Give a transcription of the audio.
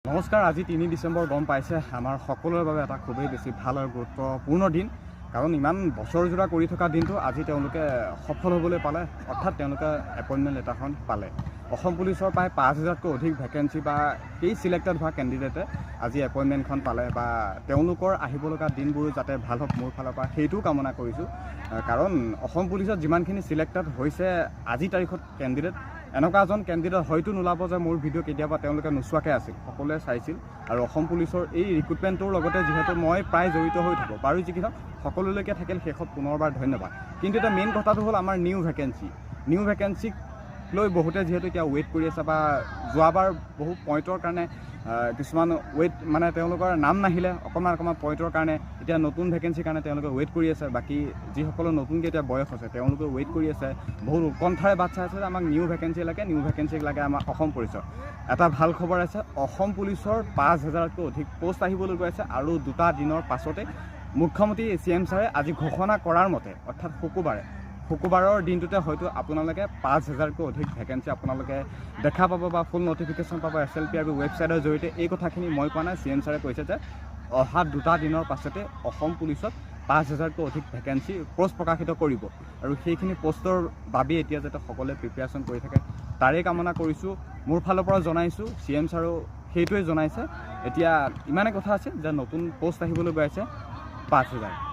নমস্কাৰ। আজি ৩ ডিচেম্বৰ গম পাইছে আমাৰ সকলোৰে বাবে এটা খুবেই বেছি ভাল আৰু গুৰুত্বপূৰ্ণ দিন, কাৰণ ইমান বছৰজোৰা কৰি থকা দিনটো আজি তেওঁলোকে সফল হ'বলৈ পালে, অৰ্থাৎ তেওঁলোকে এপইণ্টমেণ্ট লেটাৰখন পালে। অসম পুলিচৰ প্ৰায় ৫,০০০তকৈ অধিক ভেকেঞ্চি বা সেই চিলেক্টেড হোৱা কেণ্ডিডেটে আজি এপইণ্টমেণ্টখন পালে বা তেওঁলোকৰ আহিব লগা দিনবোৰো যাতে ভাল হওক মোৰ ফালৰ পৰা সেইটোও কামনা কৰিছোঁ। কাৰণ অসম পুলিচত যিমানখিনি চিলেক্টেড হৈছে আজিৰ তাৰিখত কেণ্ডিডেট, এনেকুৱা এজন কেণ্ডিডেট হয়তো নোলাব যে মোৰ ভিডিঅ' কেতিয়াবা তেওঁলোকে নোচোৱাকৈ আছিল, সকলোৱে চাইছিল। আৰু অসম পুলিচৰ এই ৰিক্ৰুটমেণ্টটোৰ লগতে যিহেতু মই প্ৰায় জড়িত হৈ থাকোঁ, বাৰু যি কি হওক সকলোলৈকে থাকিল শেষত পুনৰবাৰ ধন্যবাদ। কিন্তু এটা মেইন কথাটো হ'ল আমাৰ নিউ ভেকেঞ্চিক লৈ বহুতে যিহেতু এতিয়া ৱেইট কৰি আছে বা যোৱাবাৰ বহু পইণ্টৰ কাৰণে কিছুমান ৱেইট মানে তেওঁলোকৰ নাম নাহিলে অকণমান পইণ্টৰ কাৰণে এতিয়া নতুন ভেকেঞ্চিৰ কাৰণে তেওঁলোকে ৱেইট কৰি আছে। বাকী যিসকলৰ নতুনকৈ এতিয়া বয়স আছে তেওঁলোকে ৱেইট কৰি আছে, বহুত উৎকণ্ঠাৰে বাট চাই আছে যে আমাক নিউ ভেকেঞ্চি লাগে আমাৰ অসম পুলিচৰ। এটা ভাল খবৰ আছে, অসম পুলিচৰ ৫,০০০তকৈ অধিক পষ্ট আহিবলৈ গৈ আছে আৰু 2টা দিনৰ পাছতে মুখ্যমন্ত্ৰী CM ছাৰে আজি ঘোষণা কৰাৰ মতে, অৰ্থাৎ শুকুৰবাৰৰ দিনটোতে হয়তো আপোনালোকে ৫,০০০তকৈ অধিক ভেকেঞ্চি আপোনালোকে দেখা পাব বা ফুল নটিফিকেশ্যন পাব SLPRB ৱেবছাইটৰ জৰিয়তে। এই কথাখিনি মই কোৱা নাই, CM ছাৰে কৈছে যে অহা 2টা দিনৰ পাছতে অসম পুলিচত ৫,০০০তকৈ অধিক ভেকেঞ্চি পষ্ট প্ৰকাশিত কৰিব আৰু সেইখিনি পষ্টৰ বাবেই এতিয়া যাতে সকলোৱে প্ৰিপেয়াৰেশ্যন কৰি থাকে তাৰেই কামনা কৰিছোঁ। মোৰ ফালৰ পৰা জনাইছোঁ, CM ছাৰেও সেইটোৱে জনাইছে। এতিয়া ইমানে কথা আছে যে নতুন পষ্ট আহিবলৈ গৈ আছে ৫,০০০।